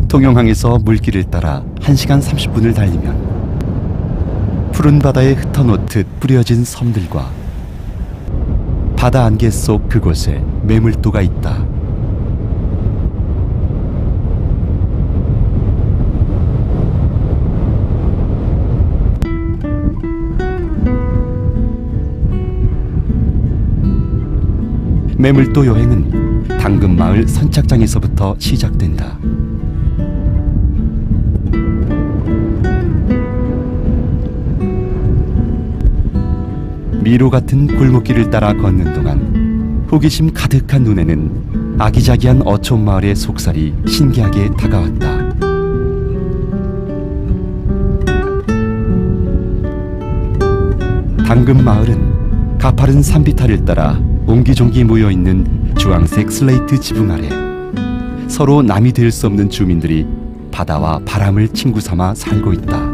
통영항에서 물길을 따라 1시간 30분을 달리면 푸른 바다에 흩어놓듯 뿌려진 섬들과 바다 안개 속 그곳에 매물도가 있다. 매물도 여행은 당금마을 선착장에서부터 시작된다. 미로 같은 골목길을 따라 걷는 동안 호기심 가득한 눈에는 아기자기한 어촌마을의 속살이 신기하게 다가왔다. 당금마을은 가파른 산비탈을 따라 옹기종기 모여있는 주황색 슬레이트 지붕 아래 서로 남이 될 수 없는 주민들이 바다와 바람을 친구 삼아 살고 있다.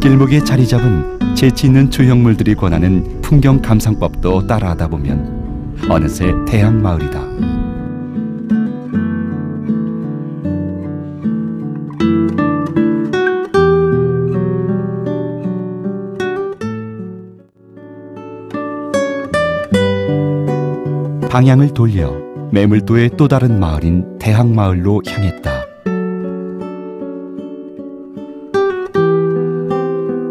길목에 자리 잡은 재치 있는 조형물들이 권하는 풍경 감상법도 따라하다 보면 어느새 대항마을이다. 방향을 돌려 매물도의 또 다른 마을인 대항마을로 향했다.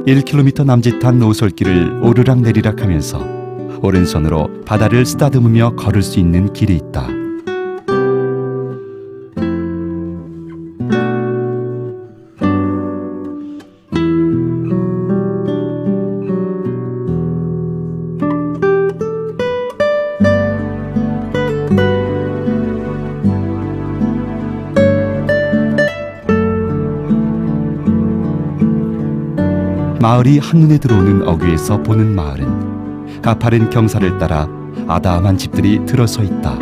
1km 남짓한 노솔길을 오르락내리락 하면서 오른손으로 바다를 쓰다듬으며 걸을 수 있는 길이 있다. 마을이 한눈에 들어오는 어귀에서 보는 마을은 가파른 경사를 따라 아담한 집들이 들어서 있다.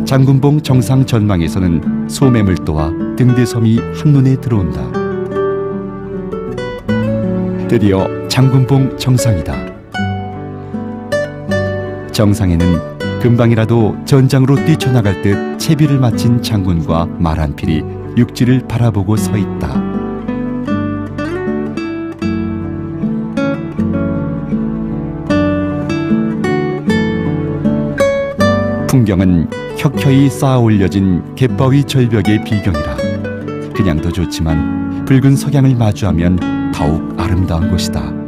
장군봉 정상 전망에서는 소매물도와 등대섬이 한눈에 들어온다. 드디어 장군봉 정상이다. 정상에는 금방이라도 전장으로 뛰쳐나갈 듯 채비를 마친 장군과 말 한 필이 육지를 바라보고 서 있다. 풍경은 켜켜이 쌓아 올려진 갯바위 절벽의 비경이라 그냥도 좋지만 붉은 석양을 마주하면 더욱 아름다운 곳이다.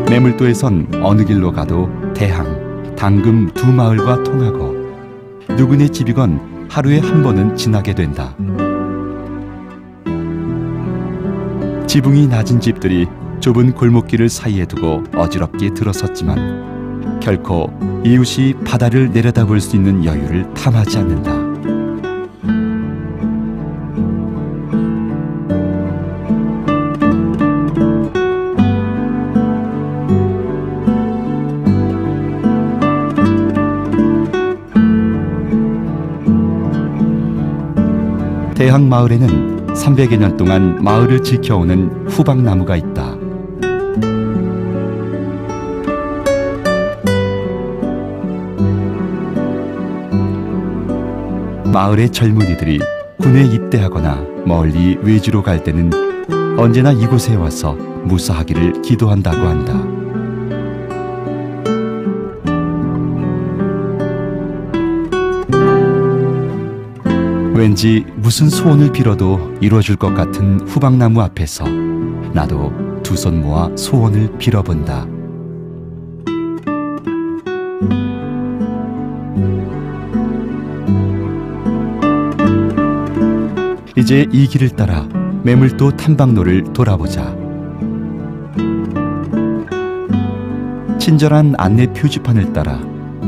매물도에선 어느 길로 가도 대항, 당금 두 마을과 통하고 누구네 집이건 하루에 한 번은 지나게 된다. 지붕이 낮은 집들이 좁은 골목길을 사이에 두고 어지럽게 들어섰지만 결코 이웃이 바다를 내려다볼 수 있는 여유를 탐하지 않는다. 대항마을에는 300여 년 동안 마을을 지켜오는 후박나무가 있다. 마을의 젊은이들이 군에 입대하거나 멀리 외주로 갈 때는 언제나 이곳에 와서 무사하기를 기도한다고 한다. 왠지 무슨 소원을 빌어도 이루어질 것 같은 후박나무 앞에서 나도 두 손 모아 소원을 빌어본다. 이제 이 길을 따라 매물도 탐방로를 돌아보자. 친절한 안내 표지판을 따라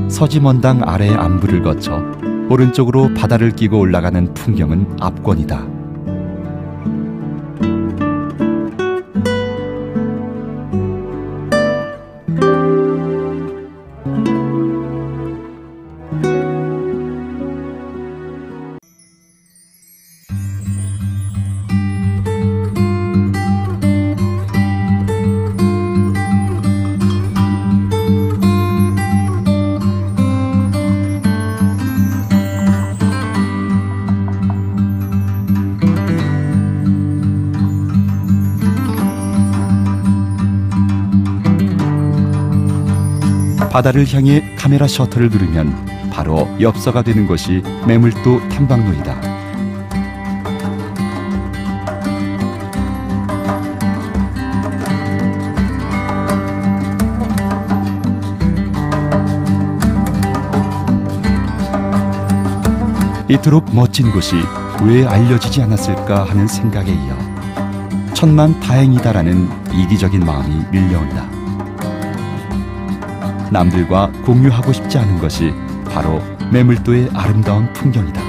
서지먼당 아래의 안부를 거쳐 오른쪽으로 바다를 끼고 올라가는 풍경은 압권이다. 바다를 향해 카메라 셔터를 누르면 바로 엽서가 되는 것이 매물도 탐방로이다. 이토록 멋진 곳이 왜 알려지지 않았을까 하는 생각에 이어 천만 다행이다라는 이기적인 마음이 밀려온다. 남들과 공유하고 싶지 않은 것이 바로 매물도의 아름다운 풍경이다.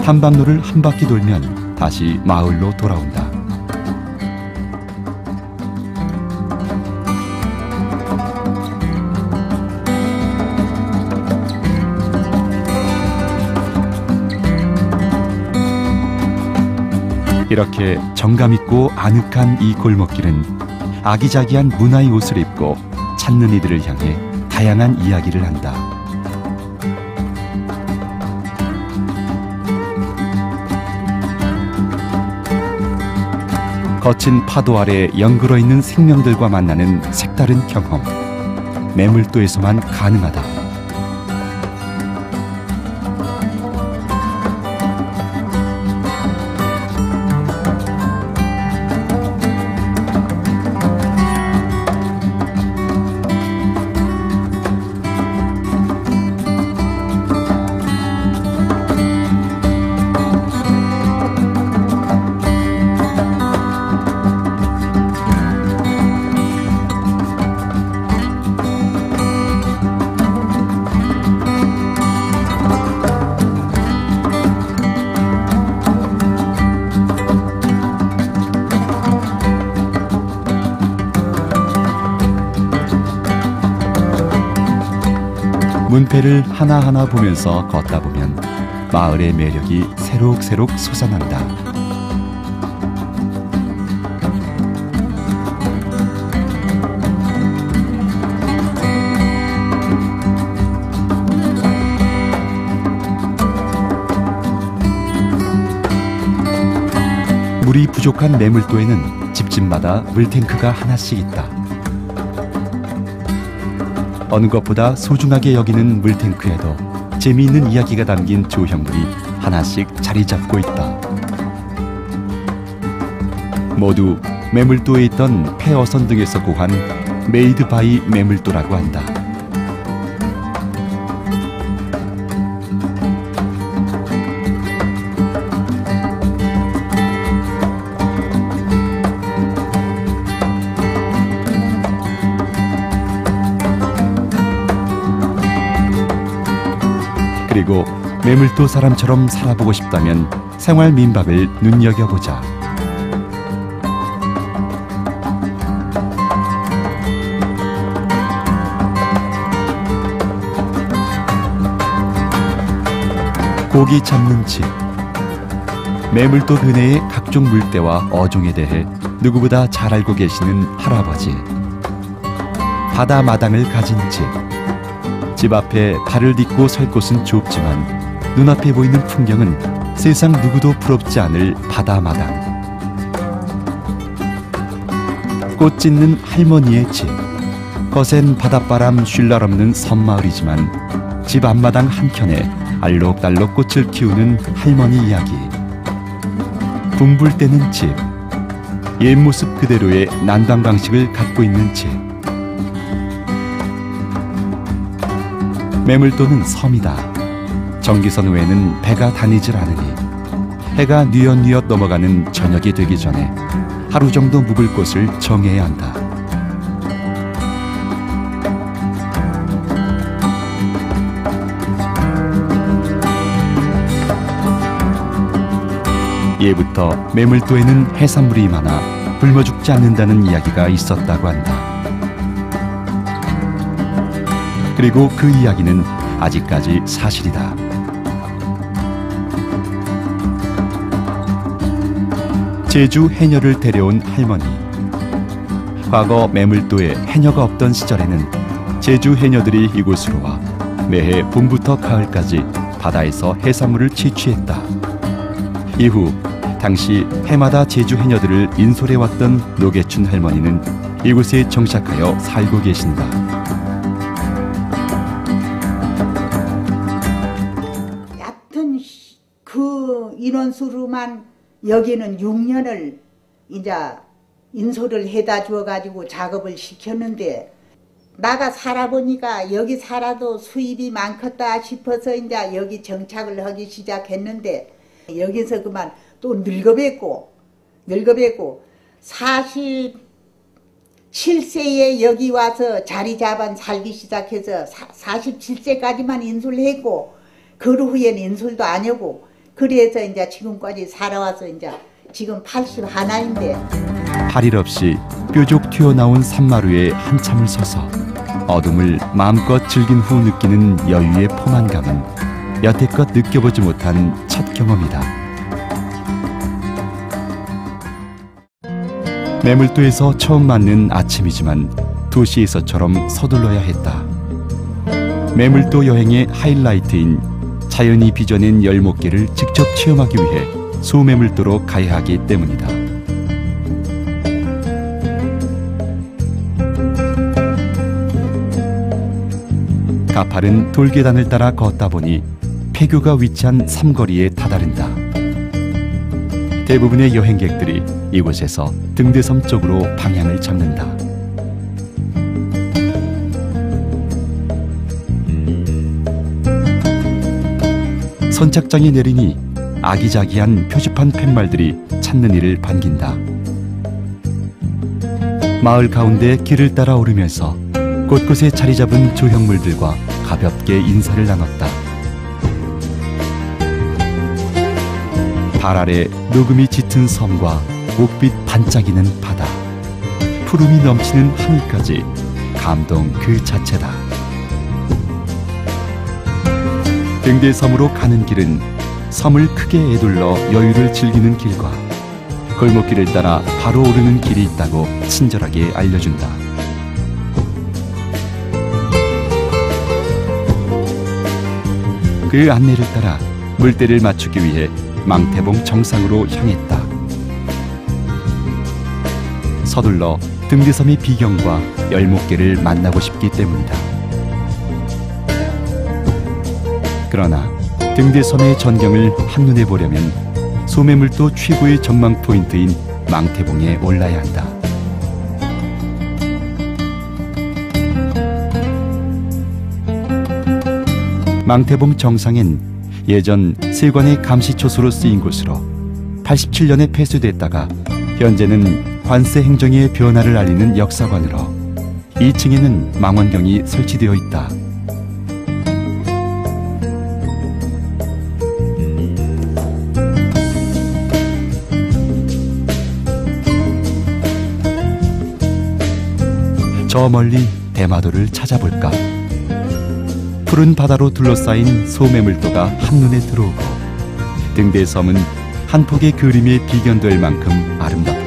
탐방로를 한 바퀴 돌면 다시 마을로 돌아온다. 이렇게 정감있고 아늑한 이 골목길은 아기자기한 문화의 옷을 입고 찾는 이들을 향해 다양한 이야기를 한다. 거친 파도 아래 연그러 있는 생명들과 만나는 색다른 경험, 매물도에서만 가능하다. 문패를 하나하나 보면서 걷다 보면 마을의 매력이 새록새록 솟아난다. 물이 부족한 매물도에는 집집마다 물탱크가 하나씩 있다. 어느 것보다 소중하게 여기는 물탱크에도 재미있는 이야기가 담긴 조형물이 하나씩 자리 잡고 있다. 모두 매물도에 있던 폐어선 등에서 구한 메이드 바이 매물도라고 한다. 그리고 매물도 사람처럼 살아보고 싶다면 생활 민박을 눈여겨보자. 고기 잡는 집. 매물도 근해의 각종 물때와 어종에 대해 누구보다 잘 알고 계시는 할아버지. 바다 마당을 가진 집. 집 앞에 발을 딛고 설 곳은 좁지만 눈앞에 보이는 풍경은 세상 누구도 부럽지 않을 바다 마당. 꽃 찢는 할머니의 집. 거센 바닷바람 쉴 날 없는 섬마을이지만 집 앞마당 한켠에 알록달록 꽃을 키우는 할머니 이야기. 붕불 때는 집. 옛 모습 그대로의 난방 방식을 갖고 있는 집. 매물도는 섬이다. 정기선 외에는 배가 다니질 않으니 해가 뉘엿뉘엿 넘어가는 저녁이 되기 전에 하루 정도 묵을 곳을 정해야 한다. 예부터 매물도에는 해산물이 많아 굶어 죽지 않는다는 이야기가 있었다고 한다. 그리고 그 이야기는 아직까지 사실이다. 제주 해녀를 데려온 할머니. 과거 매물도에 해녀가 없던 시절에는 제주 해녀들이 이곳으로 와 매해 봄부터 가을까지 바다에서 해산물을 채취했다. 이후 당시 해마다 제주 해녀들을 인솔해왔던 노계춘 할머니는 이곳에 정착하여 살고 계신다. 얕은 그 인원수로만 여기는 6년을 이제 인솔을 해다 주어가지고 작업을 시켰는데, 나가 살아보니까 여기 살아도 수입이 많겠다 싶어서 이제 여기 정착을 하기 시작했는데, 여기서 그만 또 늙어뵙고 47세에 여기 와서 자리 잡아 살기 시작해서 47세까지만 인솔했고, 그 후에는 인솔도 안 하고, 그래서 이제 지금까지 살아와서 이제 지금 81인데. 할 일 없이 뾰족 튀어나온 산마루에 한참을 서서 어둠을 마음껏 즐긴 후 느끼는 여유의 포만감은 여태껏 느껴보지 못한 첫 경험이다. 매물도에서 처음 맞는 아침이지만 도시에서처럼 서둘러야 했다. 매물도 여행의 하이라이트인 자연이 빚어낸 열목길을 직접 체험하기 위해 소매물도로 가야 하기 때문이다. 가파른 돌계단을 따라 걷다 보니 폐교가 위치한 삼거리에 다다른다. 대부분의 여행객들이 이곳에서 등대섬 쪽으로 방향을 잡는다. 선착장이 내리니 아기자기한 표지판 팻말들이 찾는 이를 반긴다. 마을 가운데 길을 따라 오르면서 곳곳에 자리 잡은 조형물들과 가볍게 인사를 나눴다. 발 아래 녹음이 짙은 섬과 옥빛 반짝이는 바다, 푸름이 넘치는 하늘까지 감동 그 자체다. 등대섬으로 가는 길은 섬을 크게 에둘러 여유를 즐기는 길과 골목길을 따라 바로 오르는 길이 있다고 친절하게 알려준다. 그 안내를 따라 물때를 맞추기 위해 망태봉 정상으로 향했다. 서둘러 등대섬의 비경과 열목계를 만나고 싶기 때문이다. 그러나 등대섬의 전경을 한눈에 보려면 소매물도 최고의 전망 포인트인 망태봉에 올라야 한다. 망태봉 정상엔 예전 세관의 감시초소로 쓰인 곳으로 87년에 폐쇄됐다가 현재는 관세 행정의 변화를 알리는 역사관으로 2층에는 망원경이 설치되어 있다. 저 멀리 대마도를 찾아볼까? 푸른 바다로 둘러싸인 소매물도가 한눈에 들어오고 등대섬은 한 폭의 그림에 비견될 만큼 아름답다.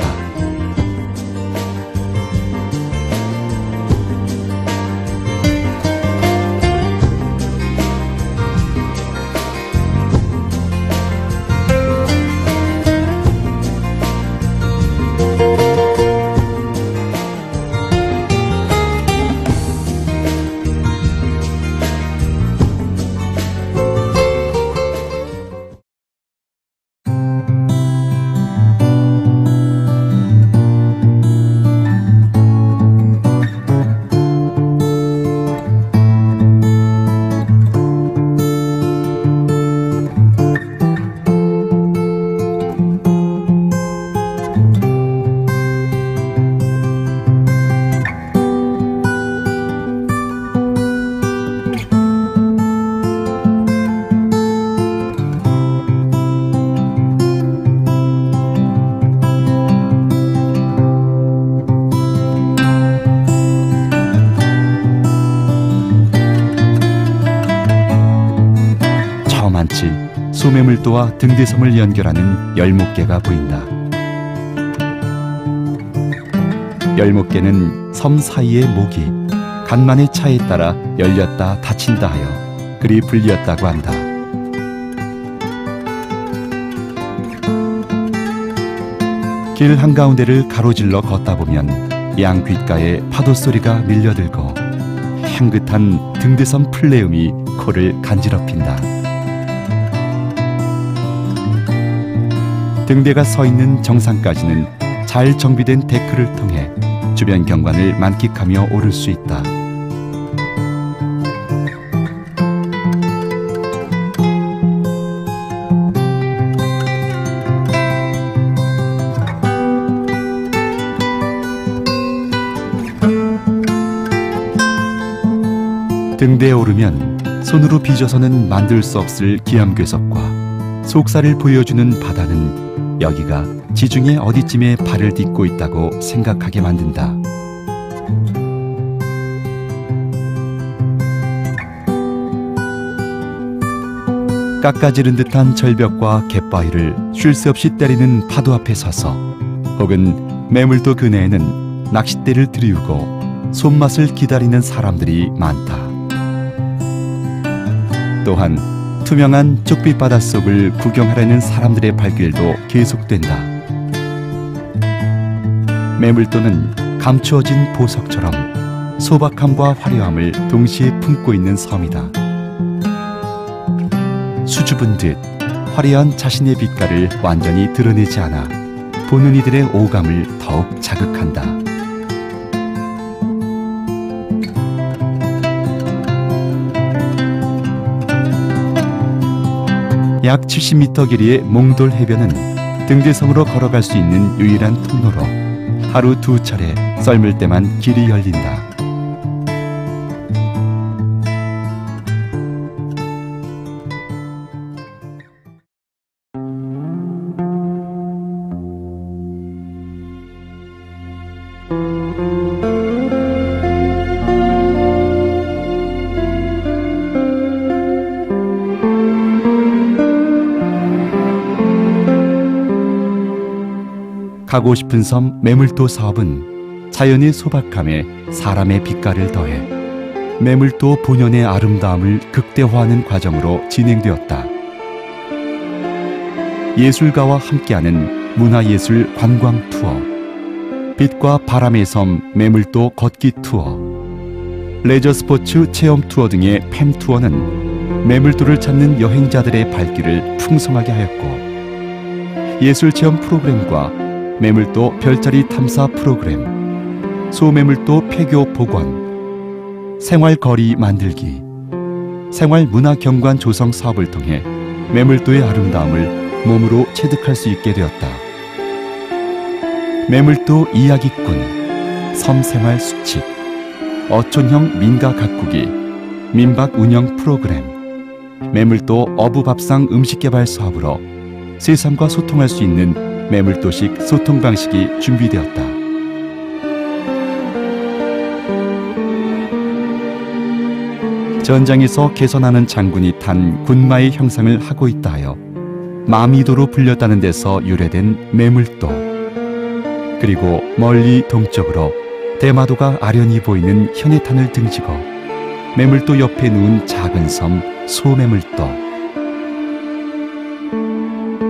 소매물도와 등대섬을 연결하는 열목계가 보인다. 열목계는 섬 사이의 목이 간만의 차에 따라 열렸다 닫힌다 하여 그리 불리었다고 한다. 길 한가운데를 가로질러 걷다 보면 양 귓가에 파도 소리가 밀려들고 향긋한 등대섬 플레음이 코를 간지럽힌다. 등대가 서 있는 정상까지는 잘 정비된 데크를 통해 주변 경관을 만끽하며 오를 수 있다. 등대에 오르면 손으로 빚어서는 만들 수 없을 기암괴석과 속살을 보여주는 바다는 여기가 지중해 어디쯤에 발을 딛고 있다고 생각하게 만든다. 깎아지른 듯한 절벽과 갯바위를 쉴 새 없이 때리는 파도 앞에 서서 혹은 매물도 그네에는 낚싯대를 들이우고 손맛을 기다리는 사람들이 많다. 또한 투명한 쪽빛 바닷속을 구경하려는 사람들의 발길도 계속된다. 매물도는 감추어진 보석처럼 소박함과 화려함을 동시에 품고 있는 섬이다. 수줍은 듯 화려한 자신의 빛깔을 완전히 드러내지 않아 보는 이들의 오감을 더욱 자극한다. 약 70m 길이의 몽돌 해변은 등대섬으로 걸어갈 수 있는 유일한 통로로 하루 2차례 썰물 때만 길이 열린다. 가고 싶은 섬 매물도 사업은 자연의 소박함에 사람의 빛깔을 더해 매물도 본연의 아름다움을 극대화하는 과정으로 진행되었다. 예술가와 함께하는 문화예술 관광 투어, 빛과 바람의 섬 매물도 걷기 투어, 레저 스포츠 체험 투어 등의 팸 투어는 매물도를 찾는 여행자들의 발길을 풍성하게 하였고, 예술 체험 프로그램과 매물도 별자리 탐사 프로그램, 소매물도 폐교 복원, 생활거리 만들기, 생활문화경관 조성 사업을 통해 매물도의 아름다움을 몸으로 체득할 수 있게 되었다. 매물도 이야기꾼, 섬생활 수칙, 어촌형 민가 가꾸기, 민박 운영 프로그램, 매물도 어부밥상 음식개발 사업으로 세상과 소통할 수 있는 매물도식 소통 방식이 준비되었다. 전장에서 개선하는 장군이 탄 군마의 형상을 하고 있다 하여 마미도로 불렸다는 데서 유래된 매물도, 그리고 멀리 동쪽으로 대마도가 아련히 보이는 현해탄을 등지고 매물도 옆에 누운 작은 섬 소매물도,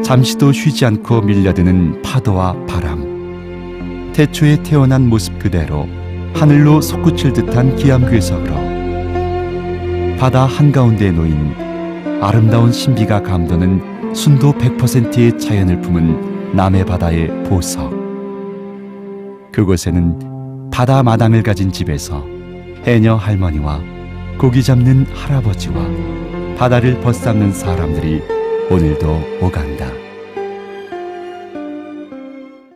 잠시도 쉬지 않고 밀려드는 파도와 바람, 태초에 태어난 모습 그대로 하늘로 솟구칠 듯한 기암괴석으로 바다 한가운데에 놓인 아름다운 신비가 감도는 순도 100%의 자연을 품은 남해바다의 보석. 그곳에는 바다 마당을 가진 집에서 해녀 할머니와 고기 잡는 할아버지와 바다를 벗삼는 사람들이 오늘도 오간다.